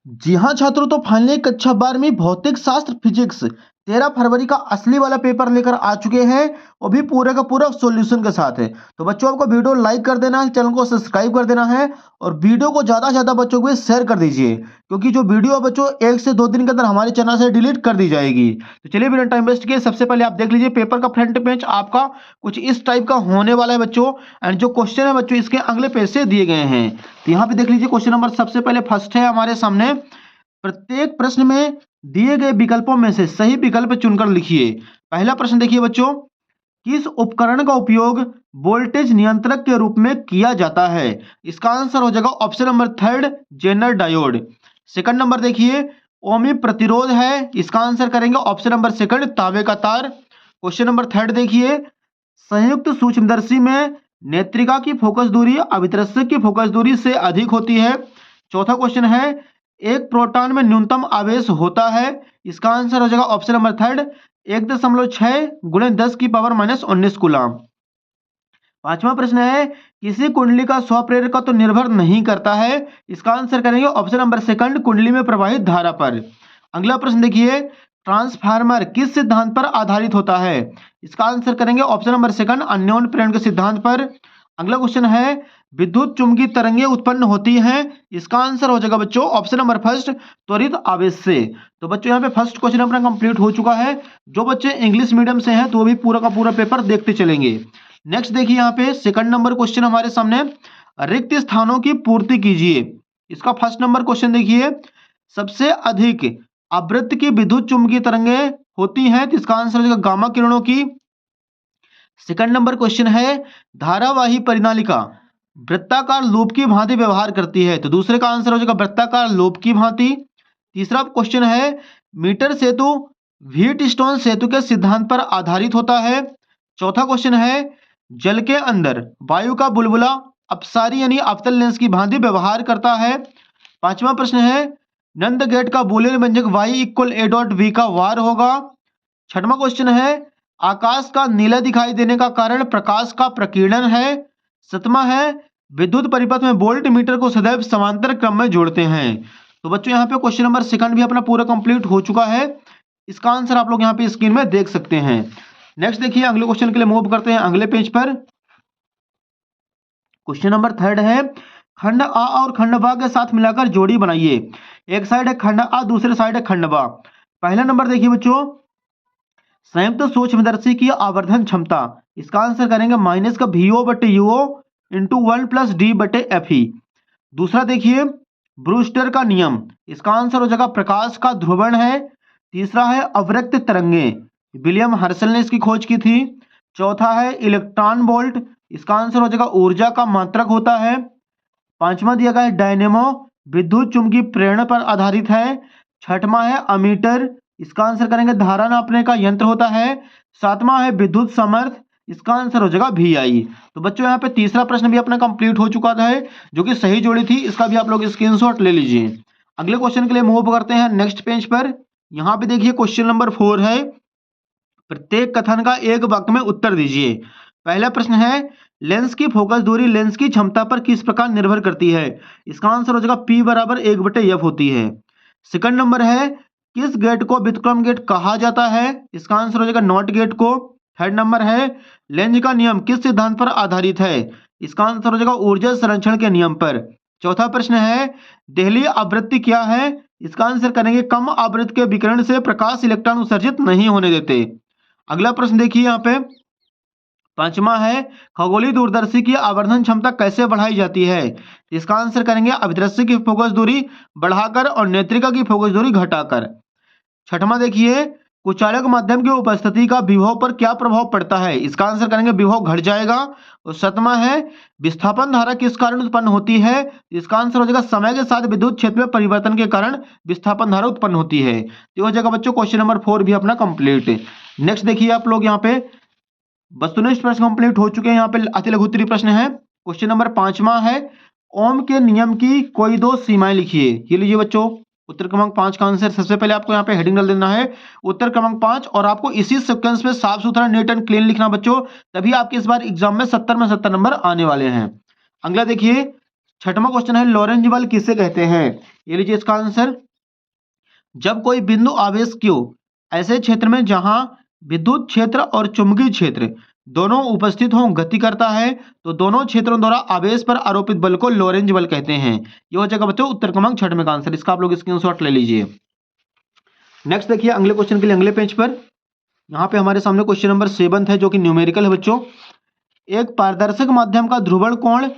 जी हाँ छात्रों, तो फाइनली कक्षा 12वीं भौतिक शास्त्र फिजिक्स 13 फरवरी का असली वाला पेपर लेकर आ चुके हैं। वो भी पूरे का पूरा सॉल्यूशन के साथ है। तो बच्चों आपको वीडियो लाइक कर देना है, चैनल को सब्सक्राइब कर देना है और वीडियो को ज़्यादा से ज़्यादा बच्चों को शेयर कर दीजिए, क्योंकि जो वीडियो बच्चों 1 से 2 दिन के अंदर हमारे चैनल से डिलीट कर दी जाएगी। तो चलिए बिना टाइम वेस्ट किए सबसे पहले आप देख लीजिए पेपर का फ्रंट पेज आपका कुछ इस टाइप का होने वाला है बच्चों। एंड जो क्वेश्चन है बच्चों इसके अगले पेज से दिए गए हैं। तो यहाँ पे देख लीजिए क्वेश्चन नंबर सबसे पहले फर्स्ट है हमारे सामने। प्रत्येक प्रश्न में दिए गए विकल्पों में से सही विकल्प चुनकर लिखिए। पहला प्रश्न देखिए बच्चों, किस उपकरण का उपयोग वोल्टेज नियंत्रक के रूप में किया जाता है? इसका आंसर हो जाएगा option number third, zener diode. Second number देखिए, ओमी प्रतिरोध है, इसका आंसर करेंगे ऑप्शन नंबर सेकंड, तांबे का तार। क्वेश्चन नंबर थर्ड देखिए, संयुक्त सूक्ष्मदर्शी में नेत्रिका की फोकस दूरी अभिदर्शक की फोकस दूरी से अधिक होती है। चौथा क्वेश्चन है, एक प्रोटॉन में न्यूनतम आवेश होता है, इसका आंसर हो जाएगा ऑप्शन नंबर थर्ड, 1.6 गुणे 10 की पावर -19 कूलम। पांचवा प्रश्न है, किसी कुंडली का स्वप्रेरकत्व तो निर्भर नहीं करता है, इसका आंसर करेंगे ऑप्शन नंबर सेकंड, कुंडली में प्रवाहित धारा पर। अगला प्रश्न देखिए, ट्रांसफार्मर किस सिद्धांत पर आधारित होता है? इसका आंसर करेंगे ऑप्शन नंबर सेकंड, अन्योन्य प्रेरण के सिद्धांत पर। अगला क्वेश्चन है, विद्युत चुंबकीय तरंगें उत्पन्न होती हैं, इसका आंसर हो जाएगा बच्चों ऑप्शन नंबर फर्स्ट, त्वरित आवेश से। तो बच्चों यहाँ पे फर्स्ट क्वेश्चन अपना कंप्लीट हो चुका है। जो बच्चे इंग्लिश मीडियम से हैं तो वो भी पूरा का पूरा पेपर देखते चलेंगे। नेक्स्ट देखिए यहाँ पे सेकंड नंबर क्वेश्चन हमारे सामने, रिक्त स्थानों की पूर्ति कीजिए। इसका फर्स्ट नंबर क्वेश्चन देखिए, सबसे अधिक आवृत्ति की विद्युत चुंबकीय तरंगें होती हैं, तो इसका आंसर हो जाएगा गामा किरणों की। सेकंड नंबर क्वेश्चन है, धारावाही परिनालिका वृत्ताकार लूप की भांति व्यवहार करती है, तो दूसरे का आंसर हो जाएगा वृत्ताकार लूप की भांति। तीसरा क्वेश्चन है, मीटर सेतु व्हीटस्टोन सेतु के सिद्धांत पर आधारित होता है। चौथा क्वेश्चन है, जल के अंदर वायु का बुलबुला अपसारी यानी अवतल लेंस की भांति व्यवहार करता है। पांचवा प्रश्न है, नंद गेट का बूलियन व्यंजक y=a.v का वार होगा। छठवां क्वेश्चन है, आकाश का नीला दिखाई देने का कारण प्रकाश का प्रकीर्णन है। सतवां है, विद्युत परिपथ में वोल्ट मीटर को सदैव समांतर क्रम में जोड़ते हैं। तो बच्चों यहाँ पे क्वेश्चन नंबर सेकंड भी अपना पूरा कंप्लीट हो चुका है। इसका आंसर आप लोग यहाँ पे स्क्रीन में देख सकते हैं। नेक्स्ट देखिए अगले क्वेश्चन के लिए मूव करते हैं अगले पेज पर। क्वेश्चन नंबर थर्ड है, खंड आ और खंड बा के साथ मिलाकर जोड़ी बनाइए। एक साइड है खंड आ, दूसरे साइड है खंड बा। पहला नंबर देखिए बच्चों, संयुक्त सूक्ष्मदर्शी की आवर्धन क्षमता, इसका आंसर करेंगे माइनस का VO बटे UO इंटू 1 प्लस D बटे FE। दूसरा देखिए, ब्रूस्टर का नियम, इसका आंसर हो जाएगा प्रकाश का ध्रुवण है। तीसरा है अवरक्त तरंगे, विलियम हर्शल ने इसकी खोज की थी। चौथा है इलेक्ट्रॉन वोल्ट, इसका आंसर हो जाएगा ऊर्जा का मात्रक होता है। पांचवा दिया गया है डायनेमो, विद्युत चुंबकीय प्रेरण पर आधारित है। छठवां है अमीटर, इसका आंसर करेंगे धारा नापने का यंत्र होता है। सातवां है विद्युत समर्थ, इसका आंसर हो जाएगा VI। तो बच्चों यहाँ पे तीसरा प्रश्न भी अपना कंप्लीट हो चुका है, जो कि सही जोड़ी थी, इसका भी आप लोग स्क्रीनशॉट ले लीजिए। अगले क्वेश्चन के लिए मूव करते हैं नेक्स्ट पेज पर। यहाँ पे देखिए क्वेश्चन नंबर 4 है, प्रत्येक कथन का एक वाक्य में उत्तर दीजिए। पहला प्रश्न है, लेंस की फोकस दूरी लेंस की क्षमता पर किस प्रकार निर्भर करती है? इसका आंसर हो जाएगा P बराबर 1/F होती है। सेकंड नंबर है, किस गेट को व्युत्क्रम गेट कहा जाता है? इसका आंसर हो जाएगा नॉट गेट को। थर्ड नंबर है, लेंज का नियम किस सिद्धांत पर आधारित है? इसका आंसर हो जाएगा ऊर्जा संरक्षण के नियम पर। चौथा प्रश्न है, देहली आवृत्ति क्या है? इसका आंसर करेंगे कम आवृत्ति के विकिरण से प्रकाश इलेक्ट्रॉन उत्सर्जित नहीं होने देते। अगला प्रश्न देखिए यहाँ पे पांचवा है, खगोलीय दूरदर्शी की आवर्धन क्षमता कैसे बढ़ाई जाती है? इसका आंसर करेंगे अभिदर्शी की फोकस दूरी बढ़ाकर और नेत्रिका की फोकस दूरी घटाकर। छठवां देखिए, कुचालक माध्यम की उपस्थिति का विभव पर क्या प्रभाव पड़ता है? इसका आंसर करेंगे विभव घट जाएगा। और सातवां है, विस्थापन धारा किस कारण उत्पन्न होती है? इसका आंसर हो जाएगा समय के साथ विद्युत क्षेत्र में परिवर्तन के कारण विस्थापन धारा उत्पन्न होती है। तो हो जाएगा बच्चों क्वेश्चन नंबर 4 भी अपना कंप्लीट। नेक्स्ट देखिए आप लोग यहाँ पे वस्तुनिष्ठ प्रश्न कंप्लीट हो चुके हैं। यहाँ पे अति लघु उत्तरीय प्रश्न है। क्वेश्चन नंबर 5वां है, ओम के नियम की कोई दो सीमाएं लिखिए। ये लीजिए बच्चों, उत्तर क्रमांक 5 का आंसर सबसे पहले आपको यहाँ पे हेडिंग डाल देना है उत्तर क्रमांक 5, और आपको इसी सीक्वेंस में साफ सुथरा नीट एंड क्लीन लिखना बच्चों, तभी आपके इस बार एग्जाम में 70 में 70 नंबर आने वाले हैं। अगला देखिए, छठवां क्वेश्चन है, लॉरेंज बल किसे कहते हैं? ये लीजिए इसका आंसर, जब कोई बिंदु आवेश Q ऐसे क्षेत्र में जहां विद्युत क्षेत्र और चुंबकीय क्षेत्र दोनों उपस्थित हों गति करता है, तो दोनों क्षेत्रों द्वारा आवेश पर आरोपित बल को लोरेंज बल कहते हैं। ये हो जाएगा बच्चों उत्तर क्रमांक 6 में का आंसर। इसका आप लोग स्क्रीनशॉट ले लीजिए। नेक्स्ट देखिए अगले क्वेश्चन के लिए अगले पेज पर यहाँ पे हमारे सामने क्वेश्चन नंबर 7 है जो कि न्यूमेरिकल है बच्चों। एक पारदर्शक माध्यम का ध्रुवण कोण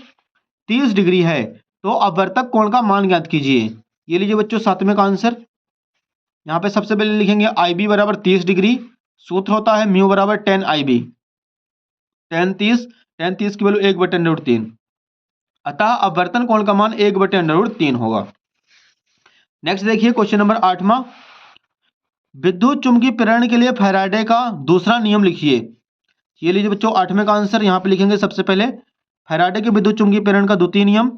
30 डिग्री है, तो अपवर्तक कोण का मान ज्ञात कीजिए। ये लीजिए बच्चों 7वें का आंसर। यहाँ पे सबसे पहले लिखेंगे IB बराबर 30 डिग्री, सूत्र होता है म्यू बराबर 10 IB, 10 30 की वैल्यू 1/√3, अतः अपवर्तन कोण का मान 1/√3 होगा। नेक्स्ट देखिए क्वेश्चन नंबर 8वां, विद्युत चुंबकीय प्रेरण के लिए फैराडे का दूसरा नियम लिखिए। ये लीजिए बच्चों 8वें का आंसर। यहाँ पे लिखेंगे सबसे पहले फैराडे के विद्युत चुंबकीय प्रेरण का द्वितीय नियम,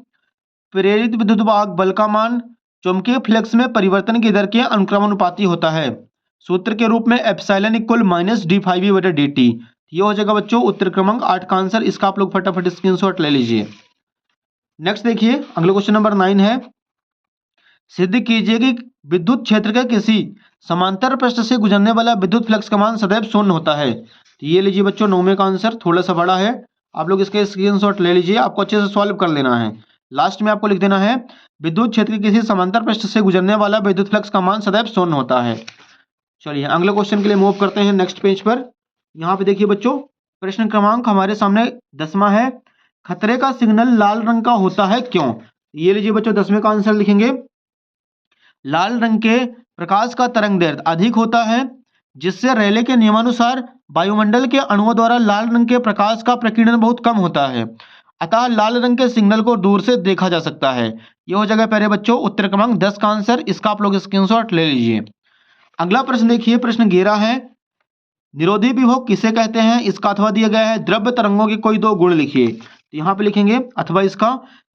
प्रेरित विद्युत वाहक बल का मान चुंबकीय फ्लक्स में परिवर्तन की दर के अनुक्रमानुपाती होता है, सूत्र के रूप में एप्सिलॉन इक्वल -d∅v/dt। ये हो जाएगा बच्चों उत्तर क्रमांक 8 का आंसर। इसका आप लोग फटाफट स्क्रीनशॉट ले लीजिए। नेक्स्ट देखिए अगले क्वेश्चन नंबर 9 है, सिद्ध कीजिए कि विद्युत क्षेत्र के किसी समांतर पृष्ठ से गुजरने वाला विद्युत फ्लक्स का मान सदैव शून्य होता है। तो ये लीजिए बच्चों 9वें का आंसर, थोड़ा सा बड़ा है, आप लोग इसके स्क्रीनशॉट ले लीजिए, आपको अच्छे से सॉल्व कर लेना है। लास्ट में आपको लिख देना है विद्युत क्षेत्र के किसी समांतर पृष्ठ से गुजरने वाला विद्युत फ्लक्स का मान सदैव शून्य होता है। चलिए अगले क्वेश्चन के लिए मूव करते हैं नेक्स्ट पेज पर। यहाँ पे देखिए बच्चों प्रश्न क्रमांक हमारे सामने 10वां है, खतरे का सिग्नल लाल रंग का होता है क्यों। ये लीजिए बच्चों 10वें का आंसर लिखेंगे, लाल रंग के प्रकाश का तरंग दैर्ध्य अधिक होता है, जिससे रेले के नियमानुसार वायुमंडल के अणुओं द्वारा लाल रंग के प्रकाश का प्रकीर्णन बहुत कम होता है, अतः लाल रंग के सिग्नल को दूर से देखा जा सकता है। ये हो जाएगा पहले बच्चों उत्तर क्रमांक 10 का आंसर। इसका आप लोग स्क्रीनशॉट ले लीजिए। अगला प्रश्न देखिए, प्रश्न 11 है, निरोधी विभव किसे कहते हैं। इसका अथवा दिया गया है, द्रव्य तरंगों के कोई दो गुण लिखिए। तो यहाँ पे लिखेंगे अथवा इसका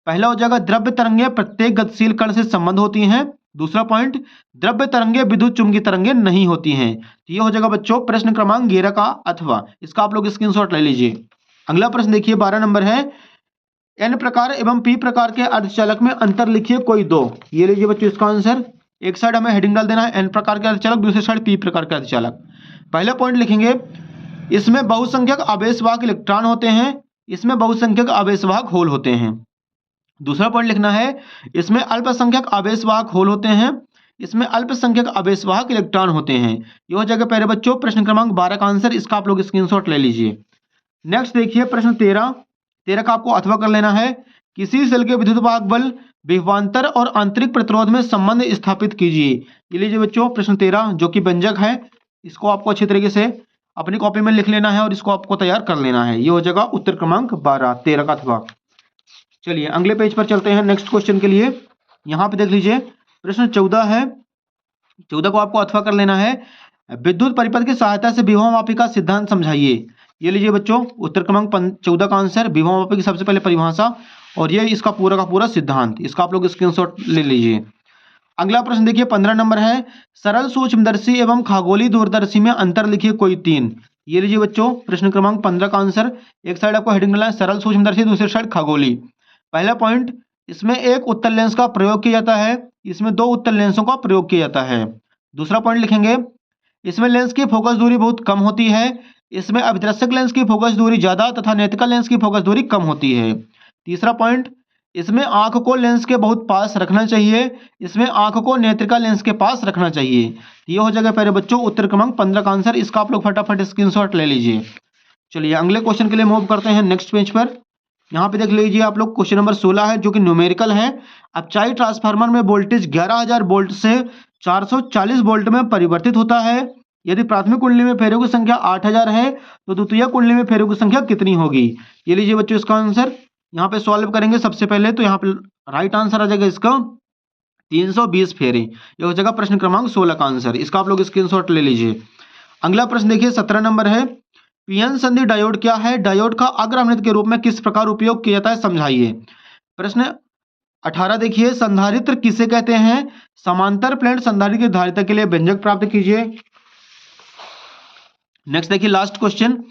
पहला हो जाएगा, द्रव्य तरंगे प्रत्येक गतिशील कण से संबंध होती हैं। दूसरा पॉइंट, द्रव्य तरंगे विद्युत चुंबकीय तरंगे नहीं होती हैं। तो ये हो जाएगा बच्चों प्रश्न क्रमांक 11 का अथवा। इसका आप लोग स्क्रीनशॉट ले लीजिए। अगला प्रश्न देखिए 12 नंबर है, एन प्रकार एवं पी प्रकार के अर्धचालक में अंतर लिखिए कोई दो। ये लीजिए बच्चों इसका आंसर, एक साइड हमें हेडिंग डाल देना है एन प्रकार के अर्धचालक, दूसरी साइड पी प्रकार के अर्धचालक। पहला पॉइंट लिखेंगे, इसमें बहुसंख्यक आवेशवाहक इलेक्ट्रॉन होते हैं, इसमें बहुसंख्यक आवेशवाहक होल होते हैं। दूसरा पॉइंट लिखना है, इसमें अल्पसंख्यक आवेशवाहक होल होते हैं, इसमें अल्पसंख्यक आवेशवाहक इलेक्ट्रॉन होते हैं। ये हो जाएगा पहले बच्चों प्रश्न क्रमांक 12 का आंसर। इसका आप लोग स्क्रीनशॉट ले लीजिए। नेक्स्ट देखिए प्रश्न 13 का आपको अथवा कर लेना है, किसी सेल के विद्युत वाहक बल विभवांतर और आंतरिक प्रतिरोध में संबंध स्थापित कीजिए। ये लीजिए बच्चों प्रश्न 13 जो कि व्यंजक है, इसको आपको अच्छी तरीके से अपनी कॉपी में लिख लेना है और इसको आपको तैयार कर लेना है। ये हो जाएगा उत्तर क्रमांक 12 13 का अथवा। चलिए अगले पेज पर चलते हैं नेक्स्ट क्वेश्चन के लिए। यहाँ पे देख लीजिए प्रश्न 14 है, 14 को आपको अथवा कर लेना है, विद्युत परिपथ की सहायता से विभवमापी का सिद्धांत समझाइए। ये लीजिए बच्चों उत्तर क्रमांक 14 का आंसर, विभवमापी की सबसे पहले परिभाषा और ये इसका पूरा का पूरा सिद्धांत। इसका आप लोग स्क्रीनशॉट ले लीजिए। अगला प्रश्न देखिए 15 नंबर है, सरल सूक्ष्मदर्शी एवं खगोलीय दूरदर्शी में अंतर लिखिए कोई तीन। ये लीजिए बच्चों प्रश्न क्रमांक 15 का आंसर, एक साइड आपको हेडिंग डालना है सरल सूक्ष्मदर्शी, दूसरी साइड खगोलीय। पहला पॉइंट, इसमें एक उत्तल लेंस का प्रयोग किया जाता है, इसमें दो उत्तल लेंसों का प्रयोग किया जाता है। दूसरा पॉइंट लिखेंगे, इसमें लेंस की फोकस दूरी बहुत कम होती है, इसमें अभिदर्शक लेंस की फोकस दूरी ज्यादा तथा नेत्रिका लेंस की फोकस दूरी कम होती है। तीसरा पॉइंट, इसमें आंख को लेंस के बहुत पास रखना चाहिए, इसमें आंख को नेत्रिका लेंस के पास रखना चाहिए। ये हो जाएगा पहले बच्चों उत्तर क्रमांक 15 का आंसर। इसका आप लोग फटाफट स्क्रीनशॉट ले लीजिए। चलिए अगले क्वेश्चन के लिए मूव करते हैं नेक्स्ट पेज पर। यहाँ पे देख लीजिए आप लोग क्वेश्चन नंबर 16 है जो कि न्यूमेरिकल है। अपचाई ट्रांसफार्मर में वोल्टेज 11000 वोल्ट से 440 वोल्ट में परिवर्तित होता है। यदि प्राथमिक कुंडली में फेरों की संख्या 8000 है तो द्वितीय कुंडली में फेरों की संख्या कितनी होगी। ये लीजिए बच्चों इसका आंसर, यहाँ पे सॉल्व करेंगे सबसे पहले तो यहाँ पे राइट आंसर आ जाएगा इसका 320 फेरे। ये हो जाएगा प्रश्न क्रमांक 16 का आंसर। इसका आप लोग स्क्रीनशॉट ले लीजिए। अगला प्रश्न देखिए 17 नंबर है, पीएन संधि डायोड क्या है, डायोड का अग्रहणित के रूप में किस प्रकार उपयोग किया जाता है समझाइए। प्रश्न 18 देखिए, संधारित्र किसे कहते हैं, समांतर प्लेट संधारित्र की धारिता के लिए व्यंजक प्राप्त कीजिए। नेक्स्ट देखिए लास्ट क्वेश्चन,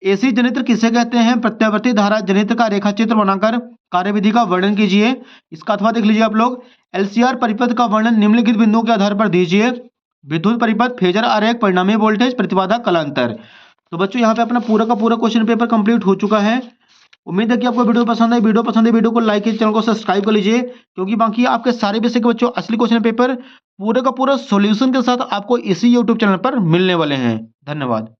एसी जनित्र किसे कहते हैं, प्रत्यावर्ती धारा जनित्र का रेखाचित्र बनाकर कार्यविधि का वर्णन कीजिए। इसका अथवा देख लीजिए आप लोग, एलसीआर परिपथ का वर्णन निम्नलिखित बिंदुओं के आधार पर दीजिए। विद्युत परिपथ, फेजर आरेख, परिणामी वोल्टेज, प्रतिबाधा, कालांतर। तो बच्चों यहाँ पे अपना पूरा का पूरा क्वेश्चन पेपर कंप्लीट हो चुका है। उम्मीद है कि आपको वीडियो पसंद है। वीडियो को लाइक कीजिए, चैनल को सब्सक्राइब कर लीजिए, क्योंकि बाकी आपके सारे विषय के बच्चों असली क्वेश्चन पेपर पूरे का पूरा सॉल्यूशन के साथ आपको इसी यूट्यूब चैनल पर मिलने वाले हैं। धन्यवाद।